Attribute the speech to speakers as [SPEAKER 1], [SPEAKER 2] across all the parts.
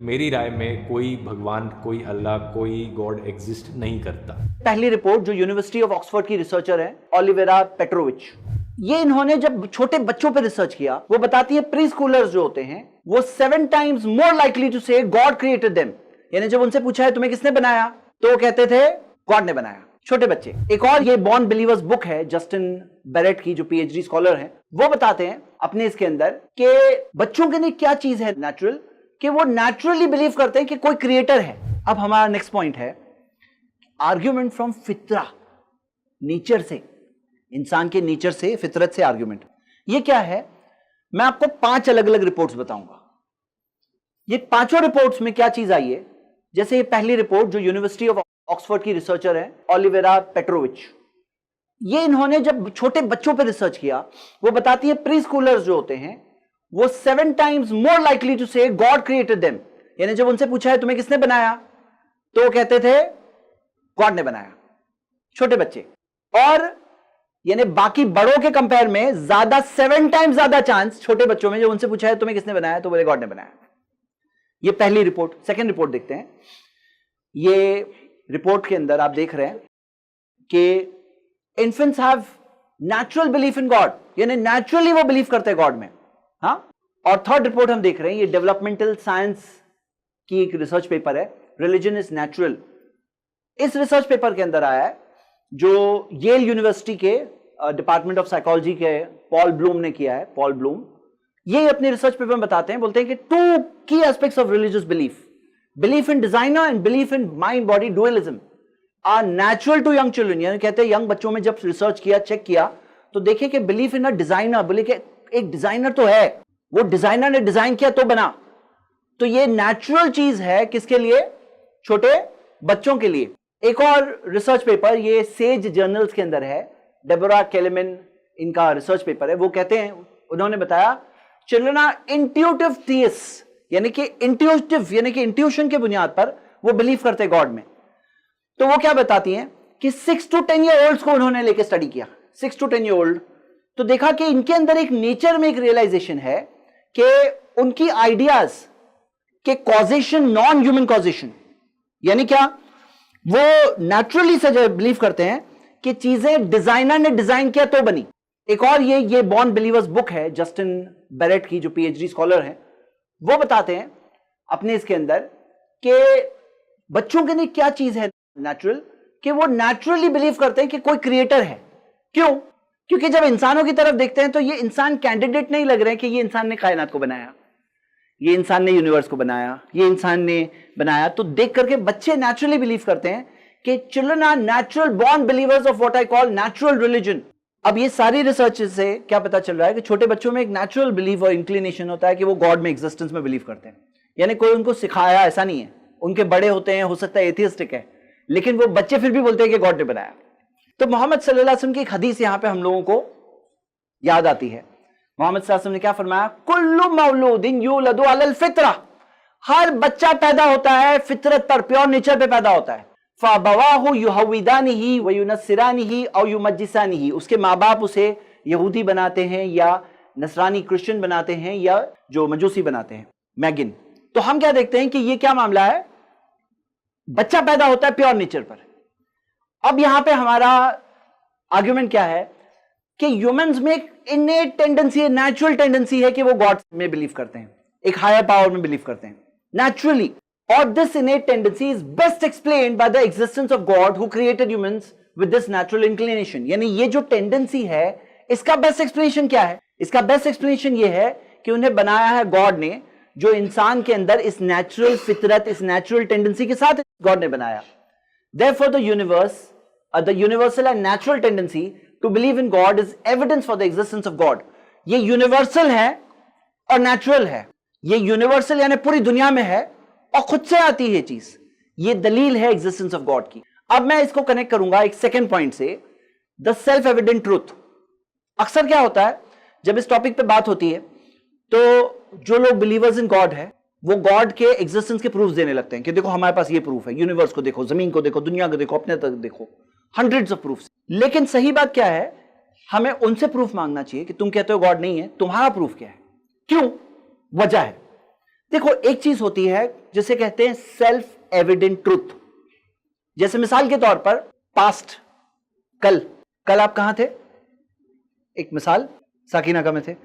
[SPEAKER 1] मेरी राय में कोई भगवान, कोई अल्लाह, कोई गॉड एग्जिस्ट नहीं करता।
[SPEAKER 2] पहली रिपोर्ट जो यूनिवर्सिटी ऑफ ऑक्सफोर्ड की रिसर्चर है ओलिवेरा पेट्रोविच, ये इन्होंने जब छोटे बच्चों पे रिसर्च किया, वो बताती है प्री स्कूलर्स जो होते हैं वो 7 टाइम्स मोर लाइकली टू से गॉड क्रिएटेड देम। यानी जब उनसे पूछा है तुम्हें किसने बनाया, तो वो कहते थे गॉड ने बनाया, छोटे बच्चे। एक और ये बॉर्न बिलीवर्स बुक है जस्टिन बेरेट की, जो पीएचडी स्कॉलर है, वो बताते हैं अपने इसके अंदर कि बच्चों के लिए क्या चीज है नेचुरल, कि वो नेचुरली बिलीव करते हैं कि कोई क्रिएटर है। अब हमारा नेक्स्ट पॉइंट है आर्ग्यूमेंट फ्रॉम फितरा, नेचर से, इंसान के नेचर से, फितरत से आर्ग्यूमेंट। ये क्या है, मैं आपको 5 अलग अलग रिपोर्ट्स बताऊंगा। ये पांचों रिपोर्ट्स में क्या चीज आई है, जैसे ये पहली रिपोर्ट जो यूनिवर्सिटी ऑफ ऑक्सफोर्ड की रिसर्चर है ओलिवेरा पेट्रोविच, ये इन्होंने जब छोटे बच्चों पे रिसर्च किया, वो बताती है प्री स्कूलर्स जो होते हैं वो 7 टाइम्स मोर लाइकली टू से गॉड क्रिएटेड देम। यानी जब उनसे पूछा है तुम्हें किसने बनाया, तो वो कहते थे गॉड ने बनाया, छोटे बच्चे। और यानी बाकी बड़ों के कंपेयर में ज्यादा 7 टाइम्स ज्यादा चांस छोटे बच्चों में, जब उनसे पूछा है तुम्हें किसने बनाया, तो बोले गॉड ने बनाया। ये पहली रिपोर्ट। सेकेंड रिपोर्ट देखते हैं। ये रिपोर्ट के अंदर आप देख रहे हैं कि infants have natural belief in God, यानी नेचुरली वो बिलीव करते हैं गॉड में। हाँ। और थर्ड रिपोर्ट हम देख रहे हैं, ये डेवलपमेंटल साइंस की एक रिसर्च पेपर है, रिलीजन इज नेचुरल। इस रिसर्च पेपर के अंदर आया है जो येल यूनिवर्सिटी के डिपार्टमेंट ऑफ साइकोलॉजी के पॉल ब्लूम ने किया है। पॉल ब्लूम ये अपने रिसर्च पेपर में बताते हैं, बोलते हैं कि 2 की aspects of religious belief in designer and belief in mind body dualism are natural to young children. यानी कहते हैं यंग बच्चों में जब रिसर्च किया, चेक किया, तो देखे कि बिलीफ इन अ डिजाइनर, बोले कि एक डिजाइनर तो है, वो डिजाइनर ने डिजाइन किया तो बना, तो ये नेचुरल चीज है किसके लिए, छोटे बच्चों के लिए। एक और रिसर्च पेपर ये सेज जर्नल्स के अंदर है, डेबोरा केलेमिन इनका रिसर्च पेपर है। वो कहते हैं, उन्होंने बताया चिल्ड्रन आर इंट्यूटिव थीइस्ट, यानी कि इंट्यूटिव यानी कि इंट्यूशन के बुनियाद पर वो बिलीव करते हैं गॉड में। तो वो क्या बताती हैं कि 6 to 10 ईयर ओल्ड को उन्होंने लेके स्टडी किया, 6 to 10 ईयर ओल्ड, तो देखा कि इनके अंदर एक नेचर में एक रियलाइजेशन है कि उनकी आइडियाज के कॉजेशन नॉन ह्यूमन कॉजेशन, यानी क्या, वो नेचुरली से बिलीव करते हैं कि चीजें डिजाइनर ने डिजाइन किया तो बनी। एक और ये बॉर्न बिलीवर्स बुक है जस्टिन बेरेट की, जो पीएचडी स्कॉलर है, वो बताते हैं अपने इसके अंदर कि बच्चों के लिए क्या चीज है नेचुरल, कि वो नेचुरली बिलीव करते हैं कि कोई क्रिएटर है। क्यों? क्योंकि जब इंसानों की तरफ देखते हैं तो ये इंसान कैंडिडेट नहीं लग रहे हैं कि ये इंसान ने कायनात को बनाया, ये इंसान ने यूनिवर्स को बनाया, ये इंसान ने बनाया। तो देख करके बच्चे नेचुरली बिलीव करते हैं कि children are natural born believers of what I call natural religion. अब ये सारी रिसर्च से क्या पता चल रहा है कि छोटे बच्चों में एक नेचुरल बिलीफ और इंक्लिनेशन होता है कि वो गॉड में एग्जिस्टेंस में बिलीव करते हैं। यानी कोई उनको सिखाया ऐसा नहीं है, उनके बड़े होते हैं, हो सकता है एथियस्टिक है, लेकिन वो बच्चे फिर भी बोलते हैं कि गॉड ने बनाया। तो मोहम्मद सल्लल्लाहु अलैहि वसल्लम की एक हदीस यहां पे हम लोगों को याद आती है। मोहम्मद सल्लल्लाहु अलैहि वसल्लम ने क्या फरमाया, कुल्लु मौलूदिन यूलदु अलल फित्रा, हर बच्चा पैदा होता है फितरत पर, प्योर नेचर पे पैदा होता है। फअबवाहु युहविदानिही व युनस्सिरानिही औ युमज्जिसानिही, उसके माँ बाप उसे यहूदी बनाते हैं या नसरानी क्रिश्चियन बनाते हैं या जो मजूसी बनाते हैं, मैगिन। तो हम क्या देखते हैं कि ये क्या मामला है, बच्चा पैदा होता है प्योर नेचर पर। अब यहां पे हमारा आर्ग्यूमेंट क्या है कि ह्यूमंस में एक इनेट टेंडेंसी है, नेचुरल टेंडेंसी है कि वो गॉड में बिलीव करते हैं, एक हायर पावर में बिलीव करते हैं नेचुरली। और this इनेट tendency is best explained by the existence of God who created humans with this natural inclination. यानी ये जो टेंडेंसी है, इसका बेस्ट एक्सप्लेनेशन क्या है, इसका बेस्ट एक्सप्लेनेशन ये है कि उन्हें बनाया है गॉड ने, जो इंसान के अंदर इस नेचुरल फितरत, इस नेचुरल टेंडेंसी के साथ गॉड ने बनाया। Therefore the universal and natural tendency to believe in God is evidence for the existence of God. ये यूनिवर्सल है और नेचुरल है, ये यूनिवर्सल यानी पूरी दुनिया में है और खुद से आती है चीज, ये दलील है एग्जिस्टेंस ऑफ गॉड की। अब मैं इसको कनेक्ट करूंगा एक सेकेंड पॉइंट से, द सेल्फ एविडेंट ट्रूथ। अक्सर क्या होता है जब इस टॉपिक पे बात होती है, तो जो लोग बिलीवर्स इन गॉड है वो गॉड के एग्जिस्टेंस के प्रूफ देने लगते हैं कि देखो हमारे पास ये प्रूफ है, यूनिवर्स को देखो, जमीन को देखो, दुनिया को देखो, अपने तक देखो, हंड्रेड्स ऑफ प्रूफ। लेकिन सही बात क्या है, हमें उनसे प्रूफ मांगना चाहिए कि तुम कहते हो गॉड नहीं है, तुम्हारा प्रूफ क्या है, क्यों, वजह है। देखो, एक चीज होती है जिसे कहते हैं सेल्फ एविडेंट ट्रूथ। जैसे मिसाल के तौर पर पास्ट, कल आप कहां थे, एक मिसाल साकिनाका में थे।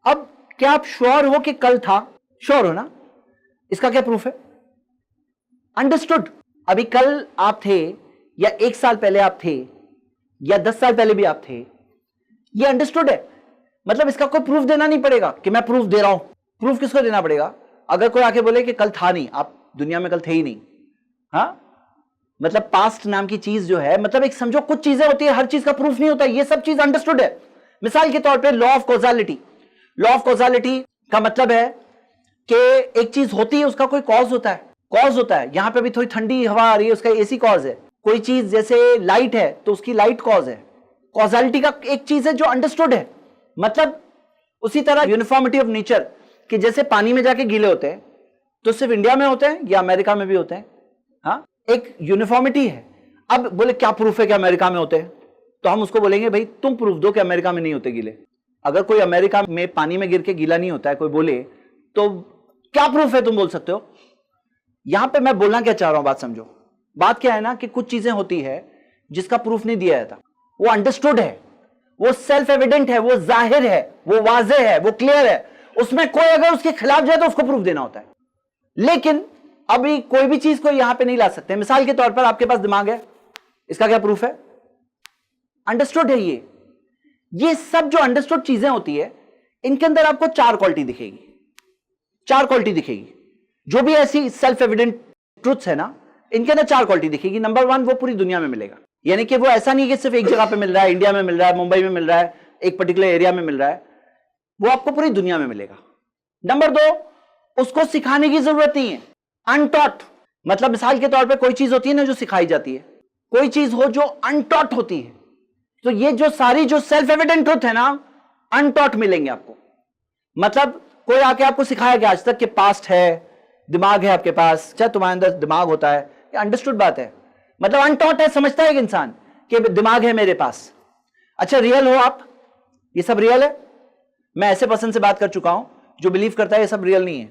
[SPEAKER 2] अब क्या आप श्योर हो कि कल था? श्योर हो ना? इसका क्या प्रूफ है? अंडरस्टूड। अभी कल आप थे, या 1 साल पहले आप थे, या 10 साल पहले भी आप थे, ये अंडरस्टूड है। मतलब इसका कोई प्रूफ देना नहीं पड़ेगा कि मैं प्रूफ दे रहा हूं। प्रूफ किसको देना पड़ेगा? अगर कोई आके बोले कि कल था नहीं, आप दुनिया में कल थे ही नहीं। हाँ, मतलब पास्ट नाम की चीज जो है, मतलब एक समझो कुछ चीजें होती है, हर चीज का प्रूफ नहीं होता, ये सब चीज अंडरस्टूड है। मिसाल के तौर पे law of causality. Law of causality का मतलब है कि एक चीज होती है, उसका कोई कॉज होता है। कॉज होता है, यहां पे भी थोड़ी ठंडी हवा आ रही है, उसका एसी कॉज है। कोई चीज जैसे लाइट है तो उसकी लाइट कॉज है। कॉजालिटी का एक चीज है जो अंडरस्टूड है। मतलब उसी तरह यूनिफॉर्मिटी ऑफ नेचर, कि जैसे पानी में जाके गीले होते हैं तो सिर्फ इंडिया में होते हैं या अमेरिका में भी होते हैं? हाँ, एक यूनिफॉर्मिटी है। अब बोले क्या प्रूफ है कि अमेरिका में होते हैं? तो हम उसको बोलेंगे भाई तुम प्रूफ दो कि अमेरिका में नहीं होते गीले। अगर कोई अमेरिका में पानी में गिर के गीला नहीं होता है, कोई बोले, तो क्या प्रूफ है तुम बोल सकते हो? यहां पे मैं बोलना क्या चाह रहा हूं, बात समझो। बात क्या है ना कि कुछ चीजें होती है जिसका प्रूफ नहीं दिया जाता, वो अंडरस्टूड है, वो सेल्फ एविडेंट है, वो जाहिर है, वो वाज़ेह है, वो क्लियर है। उसमें कोई अगर उसके खिलाफ जाए तो उसको प्रूफ देना होता है। लेकिन अभी कोई भी चीज को यहां पे नहीं ला सकते। मिसाल के तौर पर आपके पास दिमाग है, इसका क्या प्रूफ है? अंडरस्टूड है। ये सब जो अंडरस्टूड चीजें होती है, इनके अंदर आपको 4 क्वालिटी दिखेगी। 4 क्वालिटी दिखेगी। जो भी ऐसी सेल्फ एविडेंट ट्रूथ्स है ना, इनके अंदर 4 क्वालिटी दिखेगी। नंबर 1, वो पूरी दुनिया में मिलेगा। यानी कि वो ऐसा नहीं कि सिर्फ एक जगह पे मिल रहा है, इंडिया में मिल रहा है, मुंबई में मिल रहा है, एक पर्टिकुलर एरिया में मिल रहा है, वो आपको पूरी दुनिया में मिलेगा। नंबर 2, उसको सिखाने की जरूरत नहीं है, अनटॉट। मतलब मिसाल के तौर पे कोई चीज होती है ना जो सिखाई जाती है, कोई चीज हो जो अनटॉट होती है, तो ये जो सारी जो सेल्फ एविडेंट ट्रूथ है ना, अनटॉट मिलेंगे आपको। मतलब कोई आके आपको सिखाया गया आज तक कि पास्ट है, दिमाग है आपके पास, चाहे तुम्हारे अंदर दिमाग होता है, ये अंडरस्टूड बात है। मतलब अनटॉट है, समझता है एक इंसान कि दिमाग है मेरे पास। अच्छा, रियल हो आप? ये सब रियल है? मैं ऐसे पर्सन से बात कर चुका हूं जो बिलीव करता है ये सब रियल नहीं है।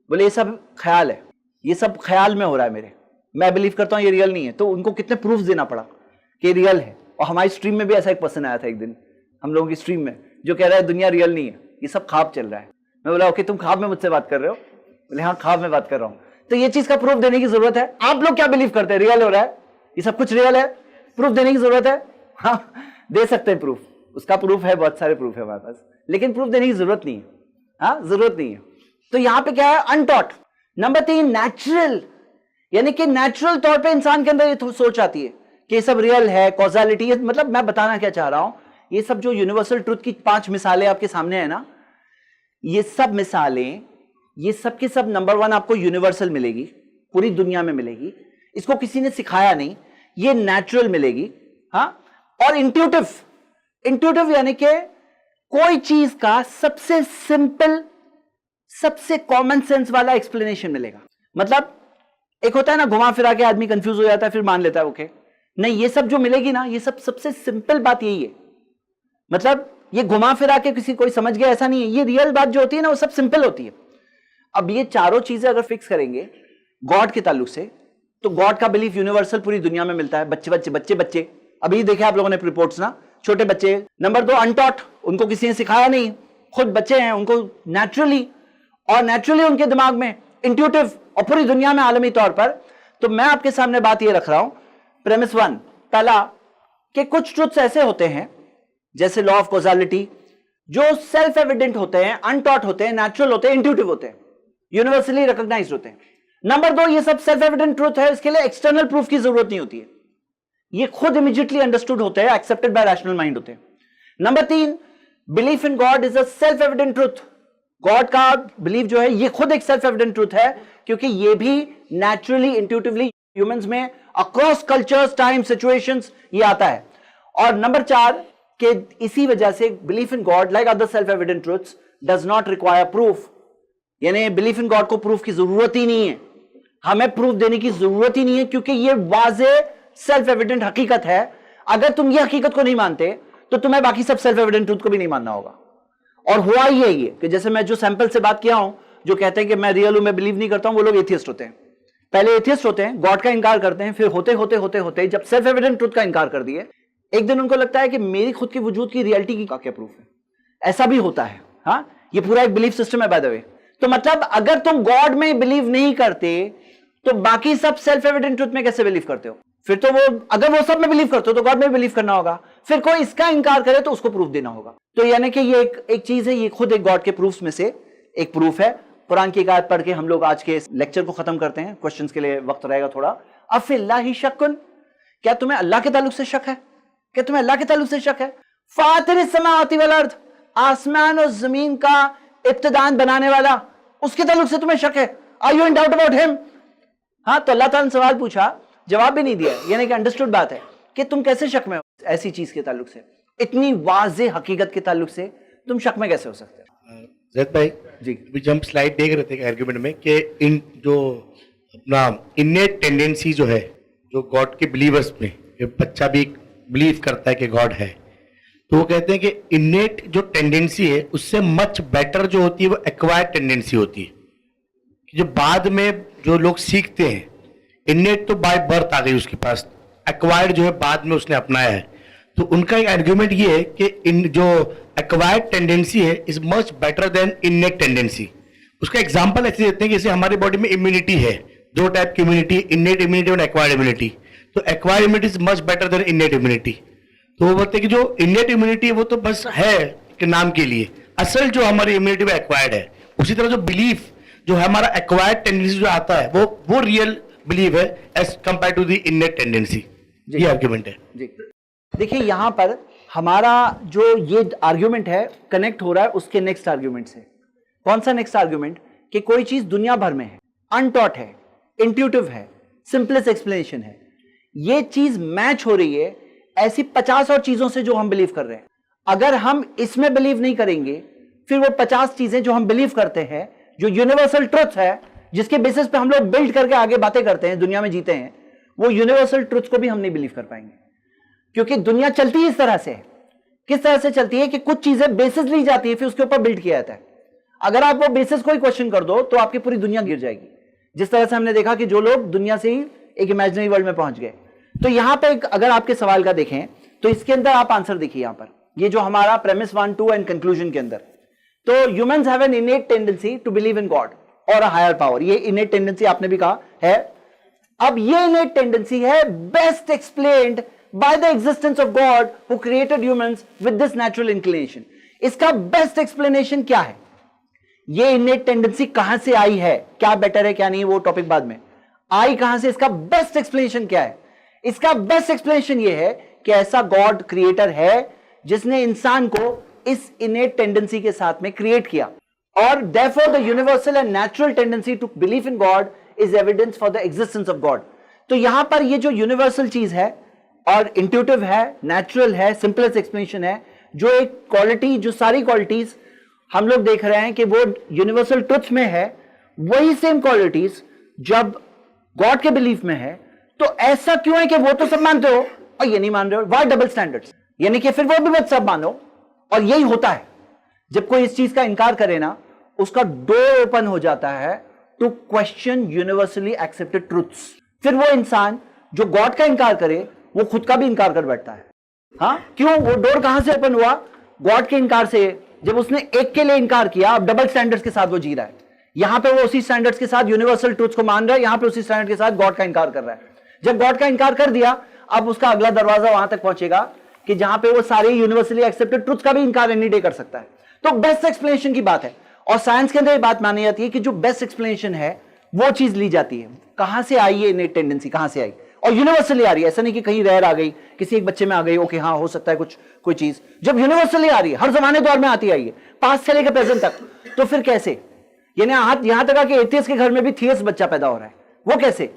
[SPEAKER 2] बोले ये सब ख्याल है, ये सब ख्याल में हो रहा है मेरे, मैं बिलीव करता हूं ये रियल नहीं है। तो उनको कितने प्रूफ देना पड़ा कि रियल है। और हमारी स्ट्रीम में भी ऐसा एक पर्सन आया था एक दिन हम लोगों की स्ट्रीम में, जो कह रहा है दुनिया रियल नहीं है, ये सब ख्वाब चल रहा है। मैं बोला ओके, तुम ख्वाब में मुझसे बात कर रहे हो? बोले हाँ, ख्वाब में बात कर रहा हूं। तो ये चीज का प्रूफ देने की जरूरत है। आप लोग क्या बिलीव करते हैं? रियल हो रहा है, ये सब कुछ रियल है, प्रूफ देने की जरूरत है? हाँ, दे सकते हैं प्रूफ, उसका प्रूफ है, बहुत सारे प्रूफ है हमारे पास, लेकिन प्रूफ देने की जरूरत नहीं है। हाँ, जरूरत नहीं है। तो यहां पे क्या है? अनटॉट। Number 3, natural. यानी कि नेचुरल तौर पे इंसान के अंदर ये सोच आती है कि ये सब रियल है, कॉजालिटी। मतलब मैं बताना क्या चाह रहा हूं, ये सब जो यूनिवर्सल ट्रूथ की 5 मिसालें आपके सामने है ना, ये सब मिसालें, ये सब के सब नंबर 1 आपको यूनिवर्सल मिलेगी, पूरी दुनिया में मिलेगी। इसको किसी ने सिखाया नहीं, ये नेचुरल मिलेगी। हाँ, और इंट्यूटिव। इंट्यूटिव यानी कि कोई चीज का सबसे सिंपल, सबसे कॉमन सेंस वाला एक्सप्लेनेशन मिलेगा। मतलब एक होता है ना, घुमा फिरा के आदमी कंफ्यूज हो जाता है, फिर मान लेता है ओके। नहीं, ये सब जो मिलेगी ना, ये सब सबसे सिंपल बात यही है। मतलब ये घुमा फिरा के किसी कोई समझ गया ऐसा नहीं है, ये रियल बात जो होती है ना, वो सब सिंपल होती है। अब ये चारों चीजें अगर फिक्स करेंगे गॉड के ताल्लुक से, तो गॉड का बिलीफ यूनिवर्सल पूरी दुनिया में मिलता है। बच्चे बच्चे बच्चे बच्चे, अभी देखे आप लोगों ने रिपोर्ट्स ना, छोटे बच्चे। नंबर 2, अनटॉट, उनको किसी ने सिखाया नहीं, खुद बच्चे हैं, उनको नेचुरली उनके दिमाग में इंट्यूटिव, और पूरी दुनिया में आलमी तौर पर। तो मैं आपके सामने बात ये रख रहा हूं, प्रेमिस 1, पहला, कि कुछ ट्रुथ्स ऐसे होते हैं जैसे लॉ ऑफ कॉजालिटी, जो सेल्फ एविडेंट होते हैं, अनटॉट होते हैं, नेचुरल होते हैं, इंट्यूटिव होते हैं, यूनिवर्सली रिकॉग्नाइज्ड होते हैं। नंबर 2, ये सब सेल्फ एविडेंट ट्रूथ है, इसके लिए एक्सटर्नल प्रूफ की जरूरत नहीं होती है, ये खुद इमीडिएटली अंडरस्टूड होते हैं, एक्सेप्टेड बाय रैशनल माइंड होते हैं। Number 3, belief in God is a self evident truth. God का बिलीफ जो है ये खुद एक सेल्फ एविडेंट ट्रूथ है, क्योंकि ये भी नेचुरली, इंट्यूटिवली ह्यूमंस में अक्रॉस कल्चर्स, टाइम, सिचुएशंस ये आता है। और नंबर 4, कि इसी वजह से belief in God like other self evident truths does not require proof. यानी बिलीफ इन गॉड को प्रूफ की जरूरत ही नहीं है, हमें प्रूफ देने की जरूरत ही नहीं है, क्योंकि ये वाजे सेल्फ एविडेंट हकीकत है। अगर तुम ये हकीकत को नहीं मानते तो तुम्हें बाकी सब सेल्फ एविडेंट ट्रूथ को भी नहीं मानना होगा। और हुआ ही है ये कि जैसे मैं जो सैंपल से बात किया हूं, जो कहते हैं कि मैं रियल हूं, मैं बिलीव नहीं करता हूं, वो लोग एथियस्ट होते हैं। पहले एथियस्ट होते हैं, गॉड का इनकार करते हैं, फिर होते होते होते होते जब सेल्फ एविडेंट ट्रुथ का इनकार कर दिए, एक दिन उनको लगता है कि मेरी खुद की वजूद की रियलिटी की क्या प्रूफ है। ऐसा भी होता है। हाँ, ये पूरा एक बिलीफ सिस्टम है बाय द वे। तो मतलब अगर तुम गॉड में बिलीव नहीं करते तो बाकी सब सेल्फ एविडेंट ट्रुथ में कैसे बिलीव करते हो? फिर तो वो, अगर वो सब में बिलीव करते हो तो गॉड में बिलीव करना होगा। फिर कोई इसका इनकार करे तो उसको प्रूफ देना होगा। तो यानी कि ये एक चीज है, ये खुद एक गॉड के प्रूफ में से एक प्रूफ है। कुरान की एक आयत पढ़ के हम लोग आज के लेक्चर को खत्म करते हैं। क्वेश्चंस के लिए वक्त रहेगा थोड़ा। अफिल्लाहि शक्कुन, क्या तुम्हें अल्लाह के ताल्लुक से शक है? क्या तुम्हें अल्लाह के ताल्लुक से शक है? फातिरिस समावाति वल अर्द, आसमान और जमीन का इब्तिदान बनाने वाला, उसके ताल्लुक से तुम्हें शक है? Are you in doubt about him? हाँ, तो अल्लाह ताला ने सवाल पूछा, जवाब भी नहीं दिया। यानी कि अंडरस्टूड बात है कि तुम कैसे शक में हो ऐसी चीज के ताल्लुक से, इतनी वाज़े हकीकत के ताल्लुक से तुम शक में कैसे हो सकते हो?
[SPEAKER 3] जैद भाई
[SPEAKER 2] जी,
[SPEAKER 3] अभी जब हम स्लाइड देख रहे थे आर्ग्यूमेंट में कि इन जो अपना इन्नेट टेंडेंसी जो है, जो गॉड के बिलीवर्स में, बच्चा भी बिलीव करता है कि गॉड है, तो वो कहते हैं कि इन्नेट जो टेंडेंसी है उससे मच बेटर जो होती है वो एक्वायर्ड टेंडेंसी होती है। जो बाद में जो लोग सीखते हैं, इन्नेट तो बाय बर्थ आ गई उसके पास, एक्वायर्ड जो है बाद में उसने अपनाया है। तो उनका एक आर्ग्यूमेंट ये है कि इन जो एक्वायर्ड टेंडेंसी है is much better than innate tendency. उसका एग्जांपल ऐसे देते हैं कि जैसे हमारी बॉडी में इम्यूनिटी है, दो टाइप की इम्यूनिटी, इन्नेट इम्यूनिटी और एक्वायर्ड इम्यूनिटी। तो acquired immunity is much better than innate immunity. तो वो बोलते हैं कि जो इन्नेट इम्यूनिटी है वो तो बस है कि नाम के लिए, असल जो हमारी इम्यूनिटी वो एक्वायर्ड है। उसी तरह जो बिलीफ जो है हमारा एक्वायर्ड टेंडेंसी जो आता है वो रियल बिलीव है as compare to the innate tendency. ये आर्ग्यूमेंट है
[SPEAKER 2] जी। देखिए यहां पर हमारा जो ये आर्ग्यूमेंट है कनेक्ट हो रहा है उसके नेक्स्ट आर्ग्यूमेंट से। कौन सा नेक्स्ट आर्ग्यूमेंट? कि कोई चीज दुनिया भर में है, अनटॉट है, इंट्यूटिव है, सिंपलेस्ट एक्सप्लेनेशन है, ये चीज मैच हो रही है ऐसी 50 और चीजों से जो हम बिलीव कर रहे हैं। अगर हम इसमें बिलीव नहीं करेंगे फिर वो 50 चीजें जो हम बिलीव करते हैं, जो यूनिवर्सल ट्रुथ है, जिसके बेसिस पे हम लोग बिल्ड करके आगे बातें करते हैं, दुनिया में जीते हैं, वो यूनिवर्सल ट्रुथ को भी हम नहीं बिलीव कर पाएंगे। क्योंकि दुनिया चलती है इस तरह से। किस तरह से चलती है कि कुछ चीजें बेसिस ली जाती है फिर उसके ऊपर बिल्ड किया जाता है। अगर आप वो बेसिस को ही क्वेश्चन कर दो तो आपकी पूरी दुनिया गिर जाएगी। जिस तरह से हमने देखा कि जो लोग दुनिया से ही एक इमेजिनरी वर्ल्ड में पहुंच गए। तो यहां पे अगर आपके सवाल का देखें तो इसके अंदर आप आंसर देखिए। यहां पर ये जो हमारा प्रेमिस 1, 2 एंड कंक्लूजन के अंदर, तो humans have an innate tendency to believe in God और अ हायर पावर। ये इनेट टेंडेंसी आपने भी कहा है। अब ये इनेट टेंडेंसी है best explained by the existence of God who created humans with this natural inclination। इसका बेस्ट एक्सप्लेनेशन क्या है? ये innate टेंडेंसी कहां से आई है? क्या बेटर है क्या नहीं वो टॉपिक बाद में। आई कहां से? इसका बेस्ट एक्सप्लेनेशन क्या है? इसका बेस्ट एक्सप्लेनेशन ये है कि ऐसा गॉड क्रिएटर है जिसने इंसान को इस innate टेंडेंसी के साथ में क्रिएट किया, और therefore the universal and natural tendency to believe in God is evidence for the existence of God। तो यहां पर ये जो यूनिवर्सल चीज है और इंट्यूटिव है, नेचुरल है, सिंपलेस्ट एक्सप्लेनेशन है, जो एक क्वालिटी, जो सारी क्वालिटीज हम लोग देख रहे हैं कि वो यूनिवर्सल ट्रुथ में है, वही सेम क्वालिटीज जब गॉड के बिलीफ में है। तो ऐसा क्यों है कि वो तो सब मानते हो और ये नहीं मान रहे हो? Why double standards? यानी कि फिर वो भी मत सब मानो। और यही होता है जब कोई इस चीज का इनकार करे ना, उसका डोर ओपन हो जाता है to question universally accepted truths. फिर वो इंसान जो गॉड का इनकार करे वो खुद का भी इनकार कर बैठता है। हाँ, क्यों? वो डोर कहां से ओपन हुआ? गॉड के इनकार से। जब उसने एक के लिए इनकार किया, अब डबल स्टैंडर्ड्स के साथ वो जी रहा है। यहां पे वो उसी स्टैंडर्ड्स के साथ यूनिवर्सल ट्रुथ्स को मान रहा है, यहां पे उसी स्टैंडर्ड के साथ गॉड का इनकार कर रहा है। जब गॉड का इनकार कर दिया, अब उसका अगला दरवाजा वहां तक पहुंचेगा कि जहां पे वो सारे यूनिवर्सली एक्सेप्टेड ट्रुथ्स का भी इनकार एनी डे कर सकता है। तो बेस्ट एक्सप्लेनेशन की बात है, और साइंस के अंदर ये बात मानी जाती है कि जो बेस्ट एक्सप्लेनेशन है वो चीज ली जाती है। कहां से आई ये इनेट टेंडेंसी? कहां से आई? और यूनिवर्सली आ रही है। ऐसा नहीं कि कहीं रेयर आ गई, किसी एक बच्चे में आ गई, ओके हाँ हो सकता है कुछ कोई चीज। जब यूनिवर्सली आ रही है, हर जमाने दौर में आती आई है, पास्ट से लेकर प्रेजेंट तक, तो फिर कैसे? यानी यहां तक कि एथियस्ट के घर में भी थियस्ट बच्चा पैदा हो रहा है। वो कैसे?